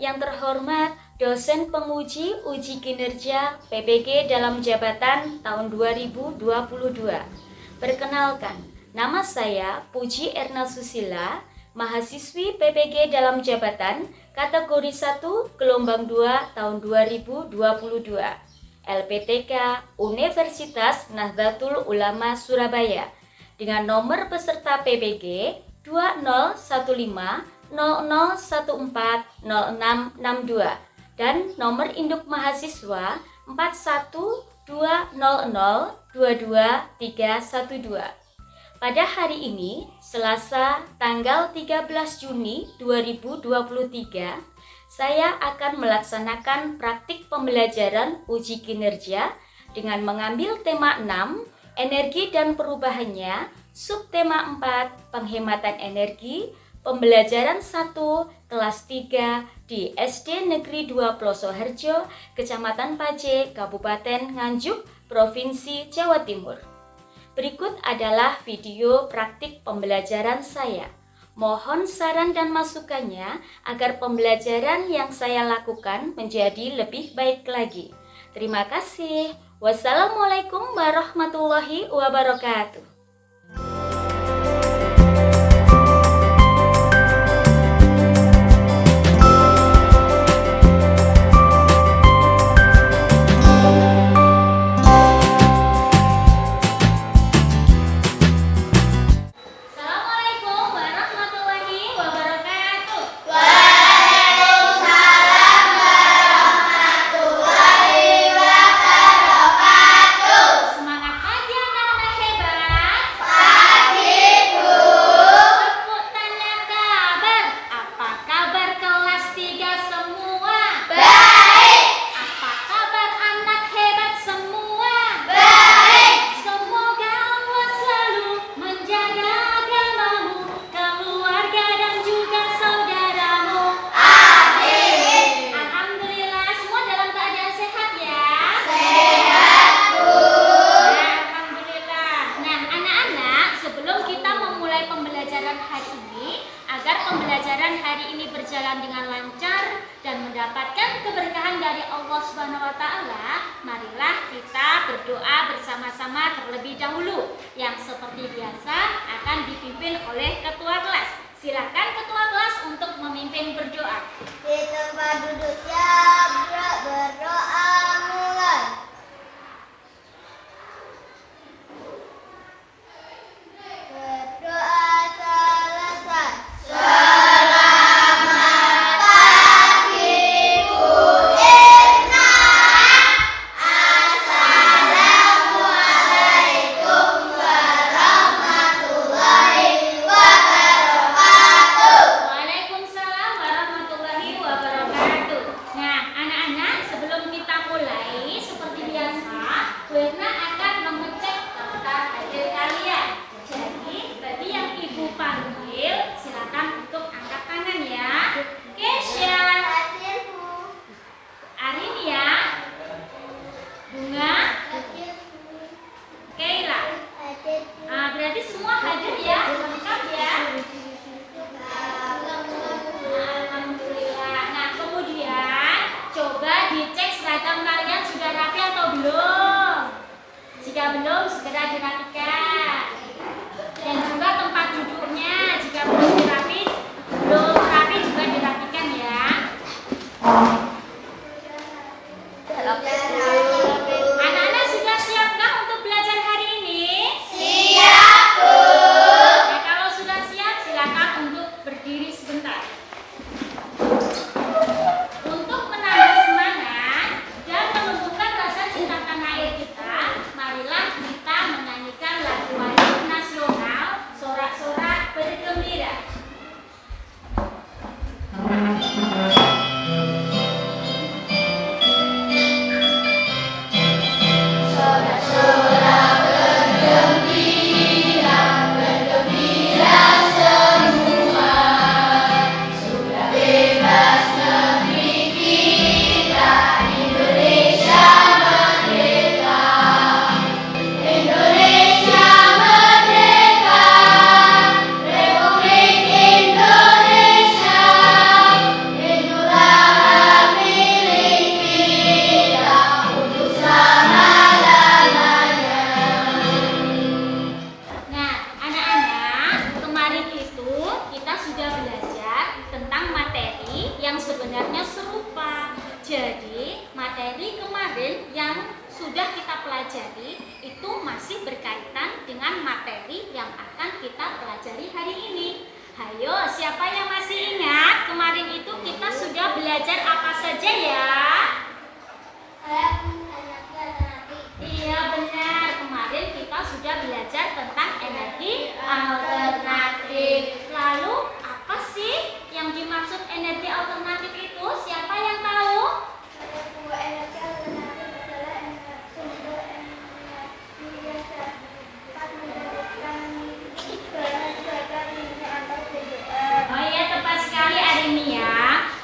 Yang terhormat dosen penguji uji kinerja PBG dalam jabatan tahun 2022. Perkenalkan, nama saya Puji Erna Susila, mahasiswi PBG dalam jabatan kategori 1 gelombang 2 tahun 2022. LPTK Universitas Nahdlatul Ulama Surabaya dengan nomor peserta PBG 201500140662 dan nomor induk mahasiswa 4120022312. Pada hari ini, Selasa tanggal 13 Juni 2023, saya akan melaksanakan praktik pembelajaran uji kinerja dengan mengambil tema 6, energi dan perubahannya, subtema 4, penghematan energi, pembelajaran 1, kelas 3 di SD Negeri 2 Plosoharjo, Kecamatan Pace, Kabupaten Nganjuk, Provinsi Jawa Timur. Berikut adalah video praktik pembelajaran saya. Mohon saran dan masukannya agar pembelajaran yang saya lakukan menjadi lebih baik lagi. Terima kasih. Wassalamualaikum warahmatullahi wabarakatuh. Agar pembelajaran hari ini berjalan dengan lancar dan mendapatkan keberkahan dari Allah Subhanahu wa taala, marilah kita berdoa bersama-sama terlebih dahulu yang seperti biasa akan dipimpin oleh ketua kelas. Silakan ketua kelas untuk memimpin berdoa. Di tempat duduk siap, berdoa mulai. Berdoa selesai. Selamat pagi Bu Irna. Assalamualaikum warahmatullahi wabarakatuh. Waalaikumsalam warahmatullahi wabarakatuh. Nah, anak-anak, sebelum kita mulai seperti biasa, Bu Irna akan mengecek daftar hadir kalian. Jadi, bagi yang Ibu panggil, silakan untuk angkat tangan ya. Kesya, Hadir Bu. Arinia, Bunga, Keira. Hadir Bu. Berarti semua hadir ya, lengkap ya. Alhamdulillah. Nah, kemudian coba dicek seragam kalian sudah rapi atau belum. Jika belum, segera dirapikan. Dan juga tempat duduknya, jika belum rapi juga dirapikan ya. Anak-anak sudah siapkah untuk belajar hari ini? Siap Bu. Nah, kalau sudah siap, silakan untuk berdiri sebentar. Untuk menambah semangat dan menumbuhkan rasa cinta tanah air kita, marilah kita menyanyikan materi kemarin yang sudah kita pelajari itu masih berkaitan dengan materi yang akan kita pelajari hari ini. Hayo, siapa yang masih ingat kemarin itu kita sudah belajar apa saja ya? Iya benar, kemarin kita sudah belajar tentang energi alternatif. Lalu apa sih yang dimaksud energi alternatif itu? Siapa yang tahu? Energi alternatif adalah sumber energi yang dapat mendapatkan bahan bakar minyak atau BBM. Oh iya, tepat sekali Arimia.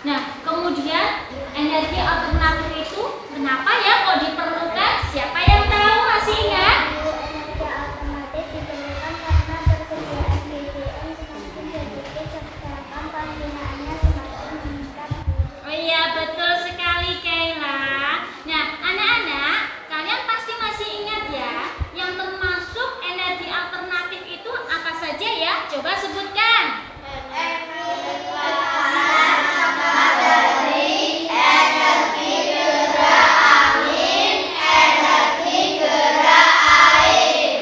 Nah, kemudian energi alternatif itu kenapa ya kok diperlukan? Siapa yang tahu, masih ingat? Energi alternatif diperlukan karena persediaan BBM semakin sedikit sedangkan penggunaannya semakin meningkat. Oh iya, betul sekali Kayla. Nah, anak-anak, kalian pasti masih ingat ya, yang termasuk energi alternatif itu apa saja ya? Coba sebutkan.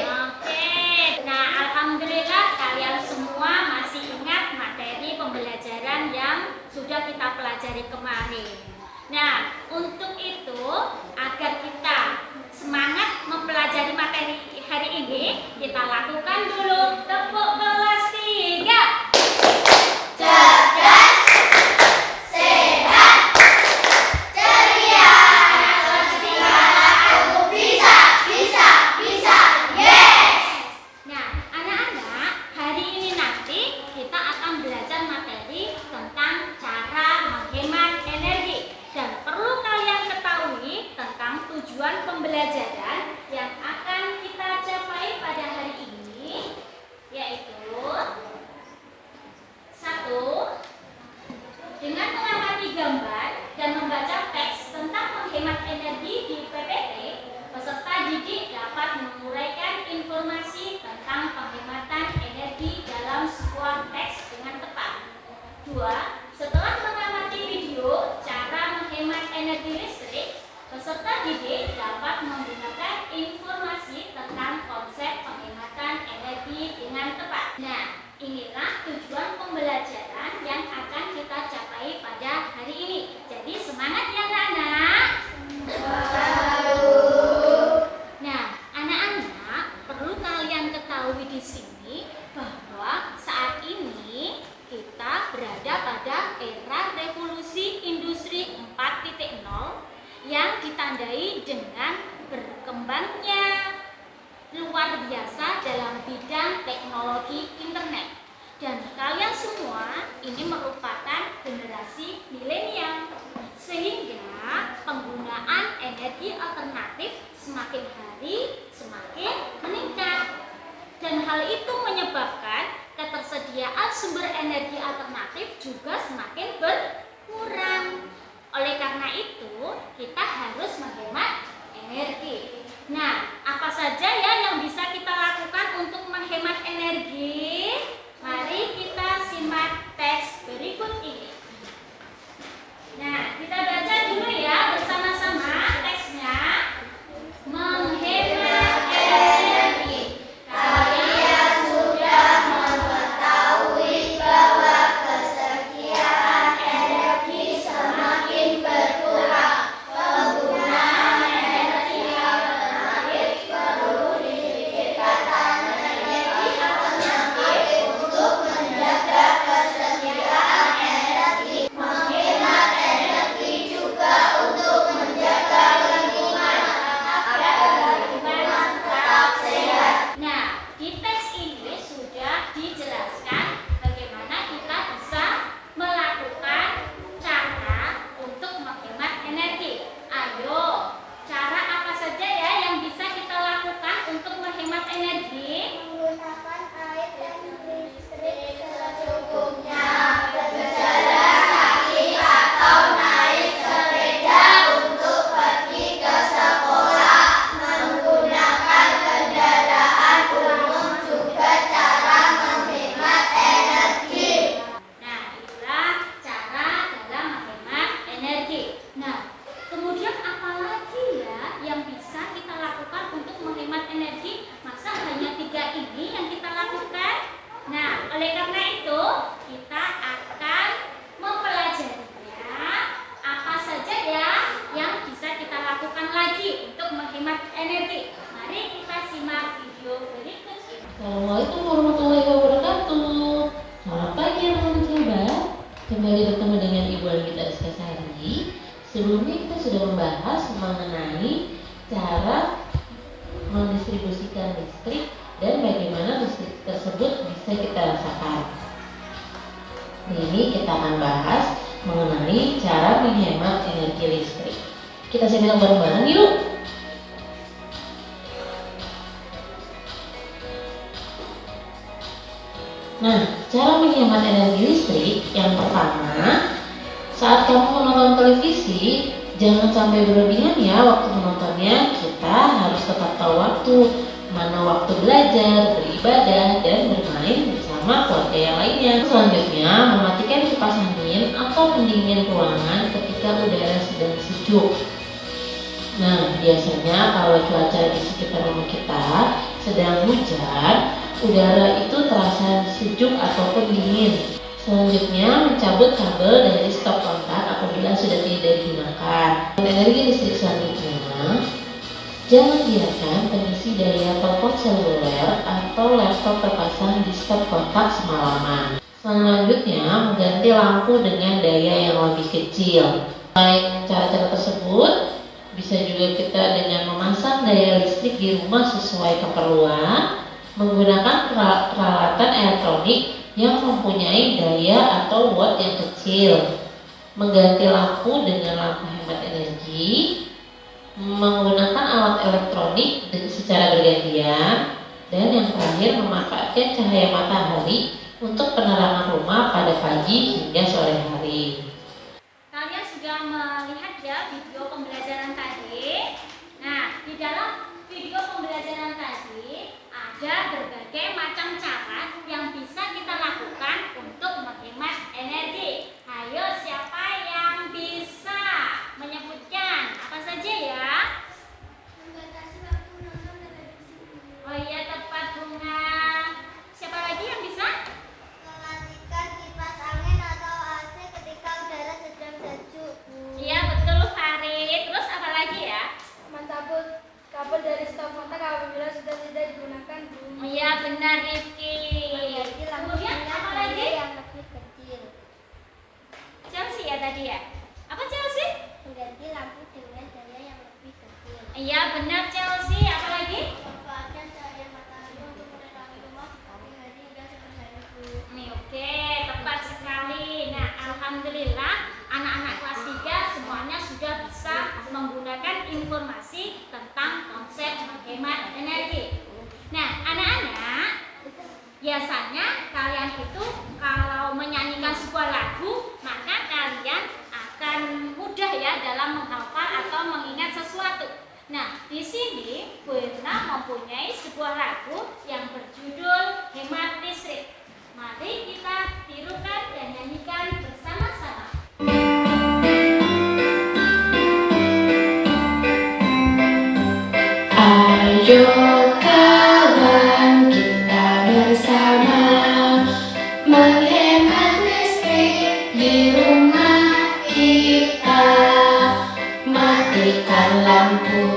Oke, nah alhamdulillah kalian semua masih ingat materi pembelajaran yang sudah kita pelajari kemarin. Nah, untuk itu agar kita semangat mempelajari materi hari ini, kita lakukan dulu tepuk kelas 3. Cerdas, sehat, ceria. Kelas 3. Aku bisa, yes. Nah, anak-anak, hari ini nanti kita akan belajar materi tentang cara menghemat energi. Dan perlu kalian ketahui tentang tujuan pembelajaran yang akan kita capai pada hari ini, yaitu 1. Dengan mengamati gambar dan membaca teks tentang menghemat energi di PPT, peserta didik dapat menguraikan informasi tentang penghematan energi dalam sebuah teks dengan tepat. 2. Setelah mengamati video cara menghemat energi listrik, peserta didik dapat menggunakan informasi tentang konsep penghematan energi dengan tepat. Nah, inilah tujuan pembelajaran yang akan kita capai pada hari ini. Jadi semangat ya anak-anak. Nah, anak-anak, perlu kalian ketahui di sini bahwa saat ini kita berada pada era revolusi industri 4.0 yang ditandai dengan berkembangnya luar biasa dalam bidang teknologi internet. Dan kalian semua ini merupakan generasi milenial, sehingga penggunaan energi alternatif semakin hari semakin meningkat. Dan hal itu menyebabkan ketersediaan sumber energi alternatif juga semakin berkurang. Oleh karena itu, kita harus menghemat energi. Nah, apa saja ya yang bisa kita lakukan untuk menghemat energi? Mari kita simak teks berikut ini. Nah, kita baca dulu ya bersama-sama teksnya. Menghemat energi. Kalian sudah mengetahui bahwa kesediaan energi semakin berkurang. energi. Mari kita simak video berikut ini. Assalamualaikum warahmatullahi wabarakatuh. Selamat pagi anak-anak sahabat. Kembali bertemu dengan Ibu Anggita Rizka Sari. Sebelumnya kita sudah membahas mengenai cara mendistribusikan listrik dan bagaimana listrik tersebut bisa kita rasakan. Ini kita akan bahas mengenai cara menghemat energi listrik. Kita simak bareng-bareng yuk. Nah, cara menghemat energi listrik yang pertama, saat kamu menonton televisi, jangan sampai berlebihan ya waktu menontonnya. Kita harus tetap tahu waktu, mana waktu belajar, beribadah, dan bermain bersama keluarga yang lainnya. Selanjutnya, mematikan kipas angin atau pendingin ruangan ketika udara sedang sejuk. Nah, biasanya kalau cuaca di sekitar rumah kita sedang hujan, udara itu terasa sejuk ataupun dingin. Selanjutnya, mencabut kabel dari stop kontak apabila sudah tidak digunakan. Energi listrik selanjutnya, jangan biarkan pengisi daya telepon seluler atau laptop terpasang di stop kontak semalaman. Selanjutnya, mengganti lampu dengan daya yang lebih kecil. Selain cara-cara tersebut, bisa juga kita dengan memasang daya listrik di rumah sesuai keperluan, menggunakan peralatan elektronik yang mempunyai daya atau watt yang kecil, mengganti lampu dengan lampu hemat energi, menggunakan alat elektronik secara bergantian, dan yang terakhir memanfaatkan cahaya matahari untuk penerangan rumah pada pagi hingga sore hari. Kalian sudah melihat ya video pembelajaran tadi. Nah, di dalam video pembelajaran tadi ada berbagai macam cara yang bisa kita lakukan untuk menghemat energi. Ayo, siapa yang bisa menyebutkan apa saja ya? Membatasi waktu menonton televisi. Oh iya, tepat Bunga. Siapa lagi yang bisa? Mematikan kipas angin atau AC ketika udara sedang sejuk. Iya, betul Farid. Terus apa lagi ya? Mencabut kabel dari stop kontak apabila sudah tidak digunakan. Iya, benar Rifki. Kemudian apa lagi? Yang lebih kecil. Chelsea ya tadi ya? Apa Chelsea? Mengganti lampu dengan daya yang lebih kecil. Iya, benar Chelsea. Apa lagi? Memanfaatkan cahaya matahari untuk menerangi rumah di pagi hari hingga sore hari. Oke, tepat sekali. Nah, alhamdulillah anak-anak kelas 3 semuanya sudah bisa menggunakan informasi tentang konsep menghemat energi. Nah, anak-anak, biasanya kalian itu kalau menyanyikan sebuah lagu, maka kalian akan mudah ya dalam menghafal atau mengingat sesuatu. Nah, di sini Bu Irna mempunyai sebuah lagu yang berjudul Hemat Listrik. Mari kita tirukan dan nyanyikan bersama-sama. Ayo kawan, kita bersama menghemat listrik di rumah kita. Matikan lampu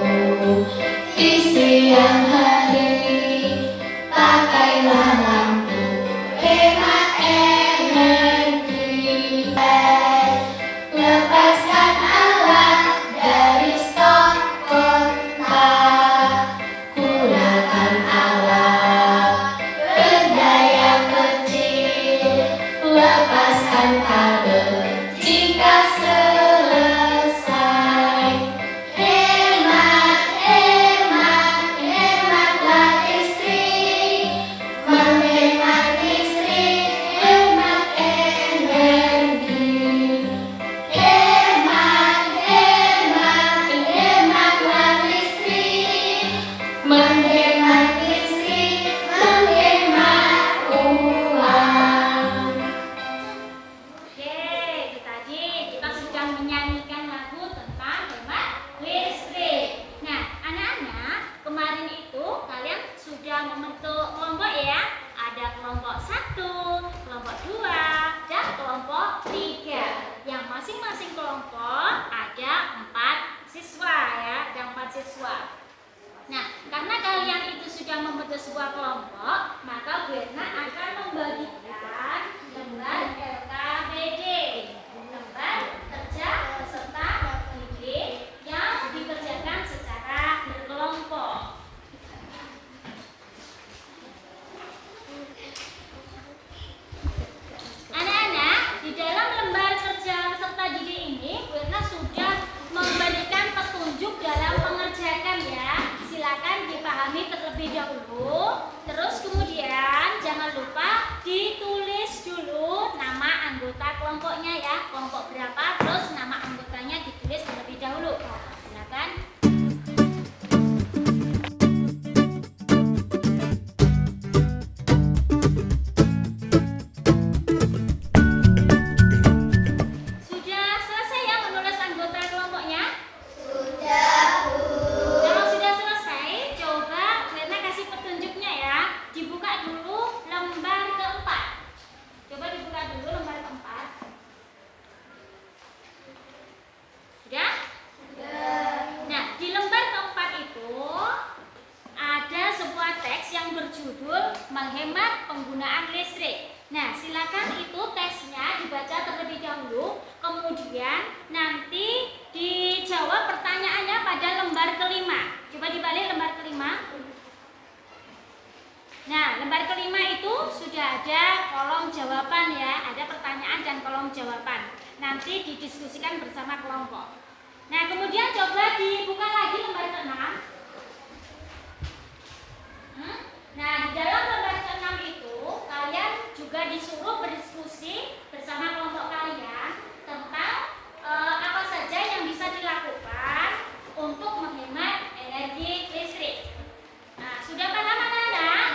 di siang hari, pakailah lampu hemat energi. Lepaskan alat dari stop kontak, gunakan alat berdaya kecil, lepaskan kabel jika selesai. Hemat, hemat, hematlah listrik, menghemat listrik, hemat energi. Hemat, hemat, hematlah listrik, menghemat listrik, menghemat uang. Oke, itu tadi kita sudah menyanyikan lagu tentang hemat listrik. Nah, anak-anak, kemarin itu kalian sudah membentuk kelompok ya. Ada kelompok 1, kelompok 2, dan kelompok 3. Yang masing-masing kelompok ada 4 siswa ya, ada 4 siswa. Nah, karena kalian itu sudah membentuk sebuah kelompok, maka Bu Erna akan membagikan lembar LKBD, lembar kerja peserta didik yang dikerjakan secara berkelompok. Anak-anak, di dalam lembar kerja peserta didik ini, Bu Erna sudah memberikan petunjuk dalam mengerjakan ya. Silakan dipahami terlebih dahulu. Terus kemudian jangan lupa ditulis dulu nama anggota kelompoknya ya. Kelompok berapa, terus nama anggotanya ditulis terlebih dahulu. Silakan. Sudah selesai ya menulis anggota kelompoknya? Kalau sudah selesai, coba Rena kasih petunjuknya ya. Dibuka dulu lembar keempat. Coba dibuka dulu lembar keempat. Sudah? Nah, di lembar keempat itu ada sebuah teks yang berjudul menghemat penggunaan listrik. Nah, silakan itu teksnya dibaca terlebih dahulu, kemudian nanti dijawab pertanyaannya pada lembar kelima. Coba dibalik lembar kelima. Nah, lembar kelima itu sudah ada kolom jawaban ya, ada pertanyaan dan kolom jawaban. Nanti didiskusikan bersama kelompok. Nah, kemudian coba dibuka lagi lembar keenam. Nah, di dalam lembar keenam itu kalian juga disuruh berdiskusi bersama kelompok kalian tentang apa saja yang bisa dilakukan untuk menghemat energi listrik. Nah, sudah paham anak-anak?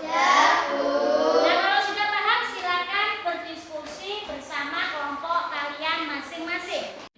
Nah, kalau sudah paham silakan berdiskusi bersama kelompok kalian masing-masing.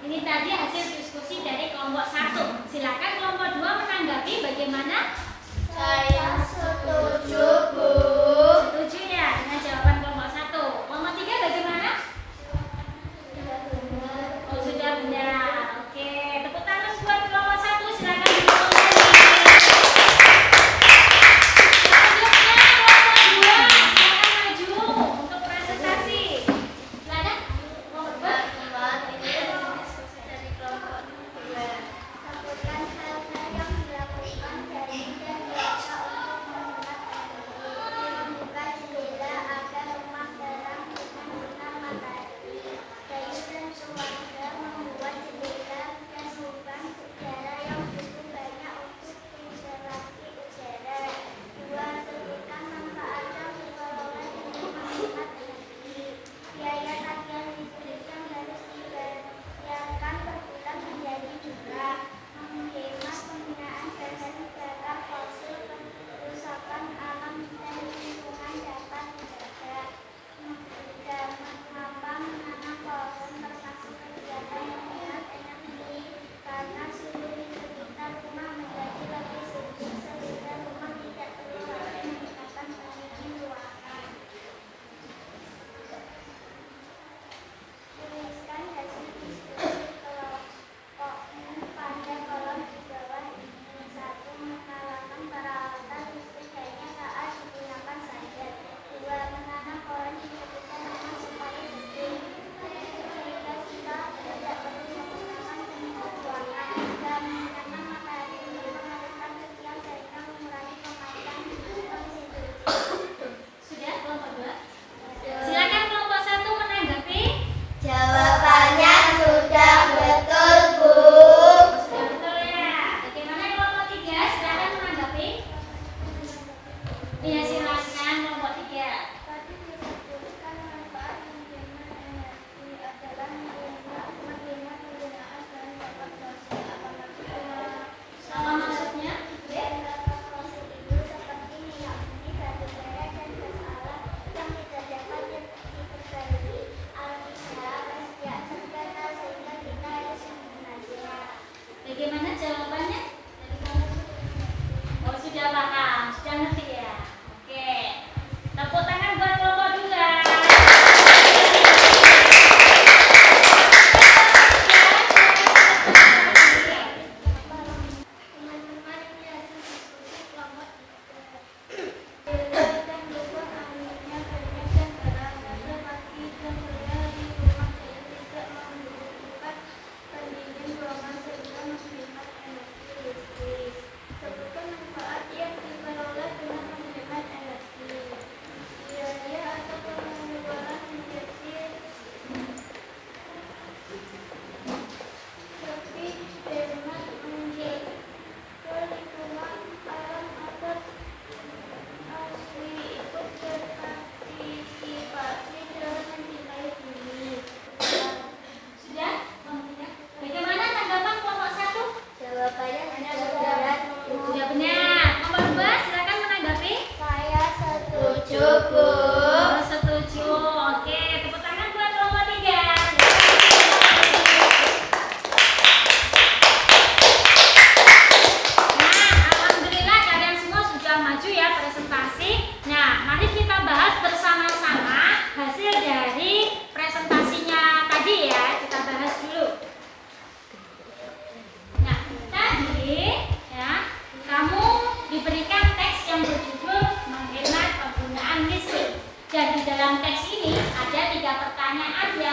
Ini tadi hasil diskusi dari kelompok 1. Silakan kelompok 2 menanggapi bagaimana? Saya setuju, Bu. Setuju ya dengan jawaban kelompok 1. Kelompok 3 bagaimana? Oh, sudah benar. Oke, tepuk tangan buat kelompok 1. Silakan didukung lagi. Selanjutnya kelompok 2, silakan maju untuk presentasi. Silakan kelompok 2.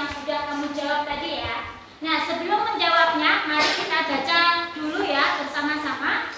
yang sudah kamu jawab tadi ya. Nah, sebelum menjawabnya, mari kita baca dulu ya bersama-sama.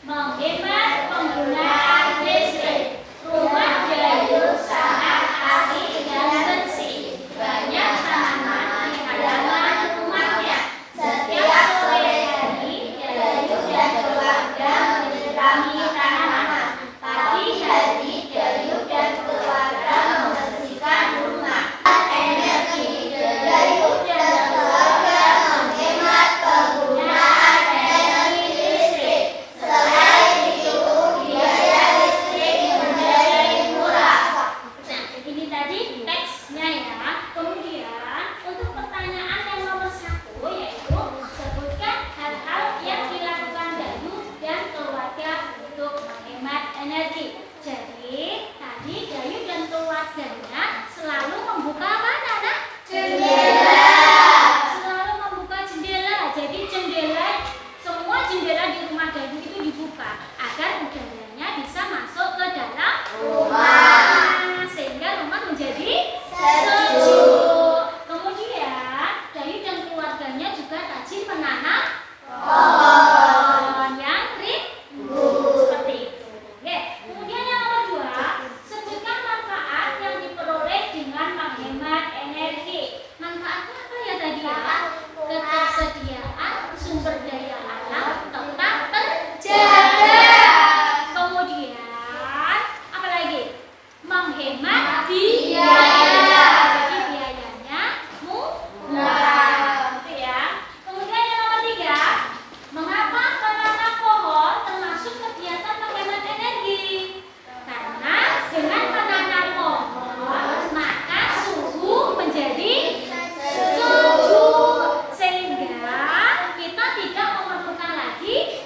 Menghemat penggunaan listrik. Rumah Dayu sangat asri dan bersih. Banyak tanaman di halaman rumahnya. Setiap sore hari, Dayu dan keluarga menyirami tanaman. Pagi hari, Dayu dan keluarga membersihkan rumah. Energi Dayu dan keluarga menghemat penggunaan energi listrik. Selain itu, biaya listrik menjadi murah. Nah, ini tadi teksnya ya. Kemudian untuk pertanyaan yang nomor 1 yaitu sebutkan hal-hal yang dilakukan Dayu dan keluarga untuk menghemat energi. Jadi tadi Dayu dan keluarganya selalu membuka apa, Nana? Jendela. Selalu membuka jendela. Jadi semua jendela di rumah Dayu itu dibuka agar udaranya bisa masuk ke dalam rumah, sehingga rumah menjadi sejuk. Kemudian Dayu dan keluarganya juga rajin menanam pohon yang rimbun seperti itu. Oke. Kemudian yang nomor 2, sebutkan manfaat yang diperoleh dengan menghemat energi. Manfaatnya apa ya tadi ya? Ketersediaan sumber daya alam tetap terjaga. Kemudian apa lagi? Menghemat biaya. Jadi biayanya murah. Gitu ya. Kemudian yang nomor 3, mengapa menanam pohon termasuk kegiatan menghemat energi? Karena dengan menanam pohon maka suhu menjadi sejuk, sehingga kita tidak memerlukan lagi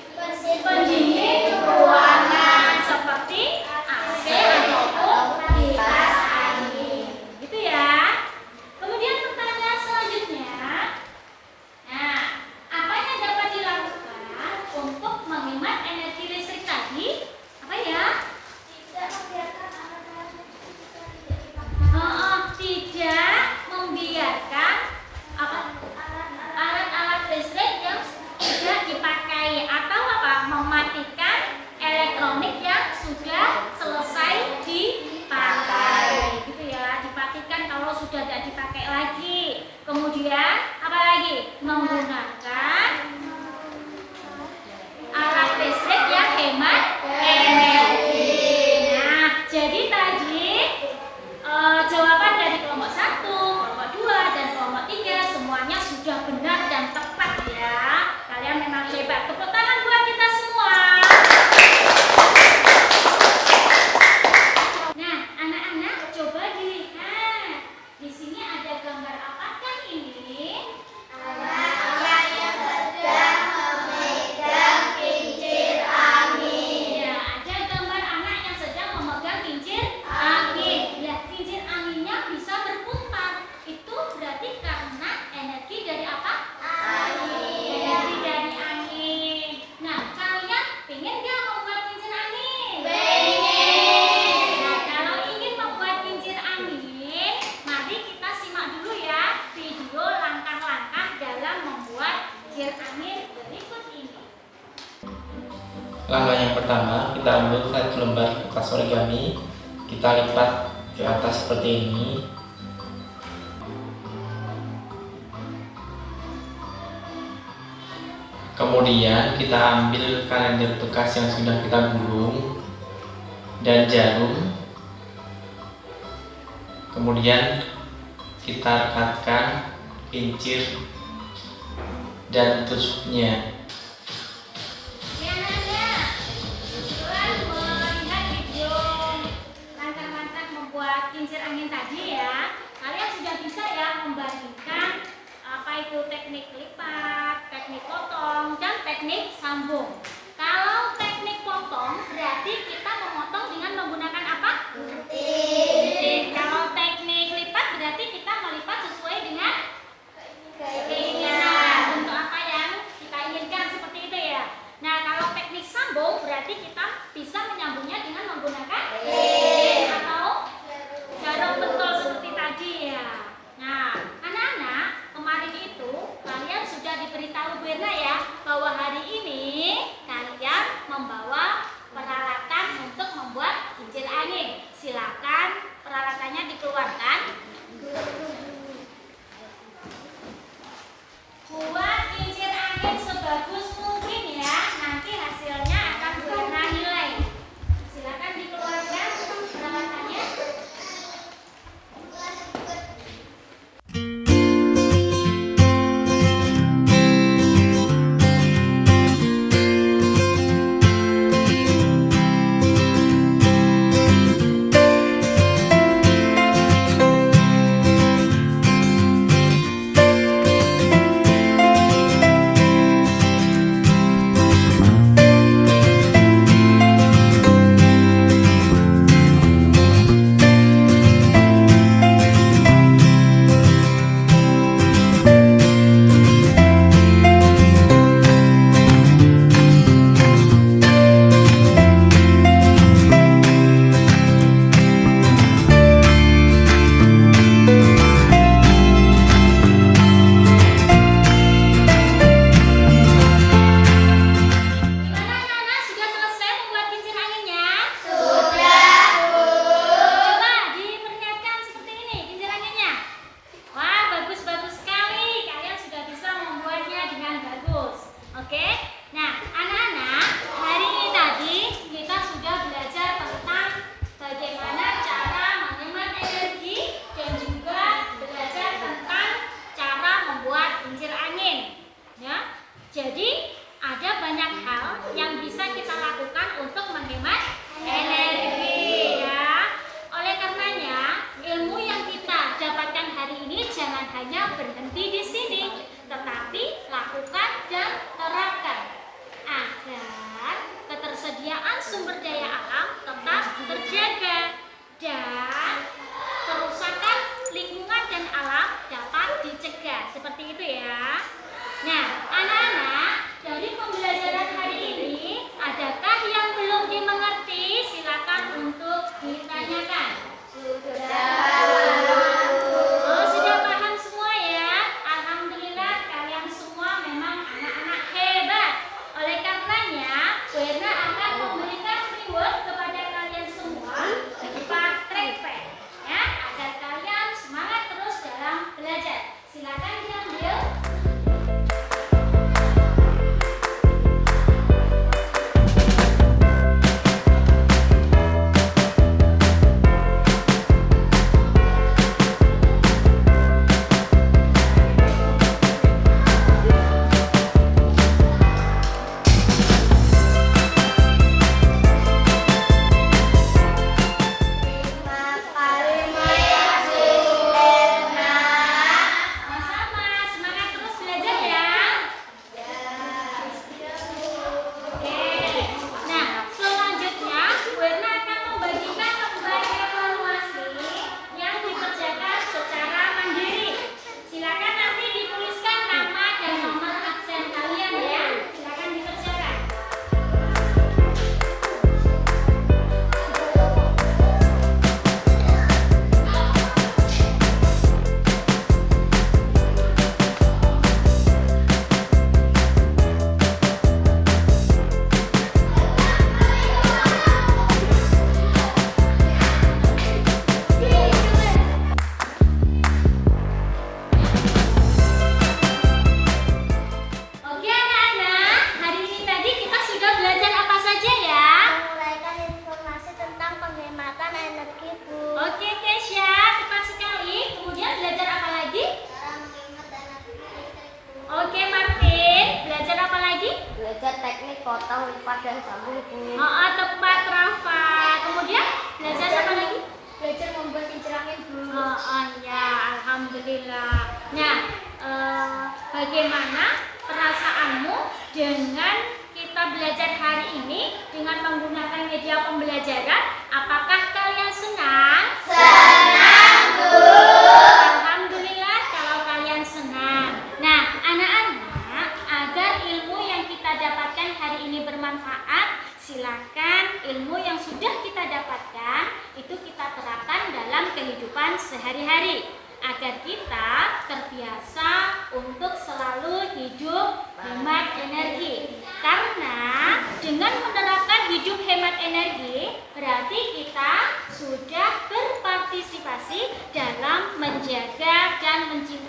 pendingin ruangan seperti AC ataupun kipas angin. Gitu ya. Kemudian pertanyaan selanjutnya. Nah, apa yang dapat dilakukan untuk menghemat energi listrik tadi? Apa ya? Tidak membiarkan alat-alat listrik tidak dipakai. Tidak membiarkan apa? Alat-alat listrik yang sudah dipakai atau apa? Mematikan elektronik yang sudah selesai dipakai. Gitu ya, dimatikan kalau sudah tidak dipakai lagi. Kemudian apa lagi? Menggunakan alat listrik yang hemat energi. Nah, jadi tadi jawaban dari kelompok 1, kelompok 2, dan kelompok 3 semuanya sudah benar dan tepat ya. Kalian memang hebat. Tepuk tangan buat kita semua. Nah, anak-anak coba dilihat. Di sini ada gambar apakah ini? Anak yang sedang memegang kincir angin. Ya, ada gambar anak yang sedang memegang kincir angin. Ya, kincir anginnya bisa berputar. Itu berarti karena energi dari apa? Angin. Energi dari angin. Nah, kalian pengen nggak membuat kincir angin? Pengen. Nah, kalau ingin membuat kincir angin, mari kita simak dulu ya video langkah-langkah dalam membuat kincir angin berikut ini. Langkah yang pertama, kita ambil satu lembar kertas origami, kita lipat ke atas seperti ini. Kemudian kita ambil kalender bekas yang sudah kita gulung dan jarum. Kemudian kita rekatkan kincir dan tusuknya. Setelah melihat video langkah-langkah membuat kincir angin tadi ya, kalian sudah bisa ya membandingkan apa itu teknik lipat, teknik potong, dan teknik sambung. Kalau teknik potong berarti kita memotong dengan menggunakan apa? Gunting. Kalau teknik lipat berarti kita melipat sesuai dengan keinginan, untuk apa yang kita inginkan seperti itu ya. Nah, kalau teknik sambung berarti kita bisa menyambungnya dengan menggunakan atau jarum pentul seperti tadi ya. Nah, jangan hanya berhenti di sini, tetapi lakukan dan terapkan agar ketersediaan sumber daya alam tetap terjaga dan kerusakan lingkungan dan alam dapat dicegah. Seperti itu ya. Nah, anak-anak, dari pembelajaran hari ini, adakah yang belum dimengerti? Silakan untuk ditanyakan. Oh, sudah paham semua ya? Alhamdulillah, kalian semua memang anak-anak hebat. Oleh karenanya, Bu Erna akan memberikan reward kepada kalian semua berupa trackpad, ya, agar kalian semangat terus dalam belajar. Silakan diambil. Sama-sama, semangat terus belajar ya. Oke. Nah, selanjutnya Bu Erna akan membagikan lembar evaluasi yang dikerjakan secara mandiri. Silakan nanti dituliskan nama dan nomor absen kalian ya. Silakan dikerjakan. Oke anak-anak, hari ini tadi kita sudah belajar apa saja ya? Menguraikan informasi tentang penghematan energi, Bu. Oke Kesha, tepat sekali. Kemudian belajar apa lagi? Cara menghemat energi listrik, Bu. Oke Martin, belajar apa lagi? Belajar teknik potong, lipat, dan sambung, Bu. Oh, tepat Rafa. Kemudian belajar apa lagi? Belajar membuat kincir angin, Bu. Oh ya, alhamdulillah. Nah, bagaimana perasaanmu dengan kita belajar hari ini dengan menggunakan media pembelajaran? Apakah kalian senang? Senang, Bu. Alhamdulillah kalau kalian senang. Nah, anak-anak, agar ilmu yang kita dapatkan hari ini bermanfaat, silakan ilmu yang sudah kita dapatkan itu kita terapkan dalam kehidupan sehari-hari agar kita terbiasa untuk selalu hidup hemat energi. Karena dengan menerapkan hidup hemat energi berarti kita sudah berpartisipasi dalam menjaga dan mencintai